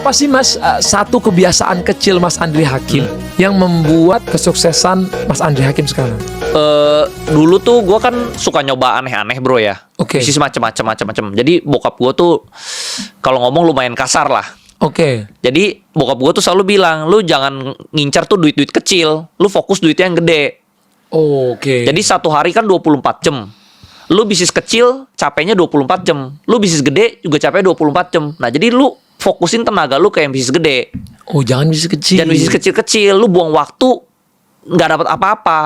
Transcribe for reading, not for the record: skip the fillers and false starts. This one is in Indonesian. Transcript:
Apa sih Mas satu kebiasaan kecil Mas Andri Hakim yang membuat kesuksesan Mas Andri Hakim sekarang? Dulu tuh gue kan suka nyoba aneh-aneh bro ya. Oke. Bisnis macam-macam. Jadi bokap gue tuh kalau ngomong lumayan kasar lah. Oke. Jadi bokap gue tuh selalu bilang, lu jangan ngincar tuh duit-duit kecil, lu fokus duitnya yang gede. Oke. Jadi satu hari kan 24 jam. Lu bisnis kecil capeknya 24 jam. Lu bisnis gede juga capeknya 24 jam. Nah jadi lu fokusin tenaga lu ke yang bisnis gede. Oh, jangan bisnis kecil. Dan bisnis kecil-kecil, lu buang waktu nggak dapat apa-apa.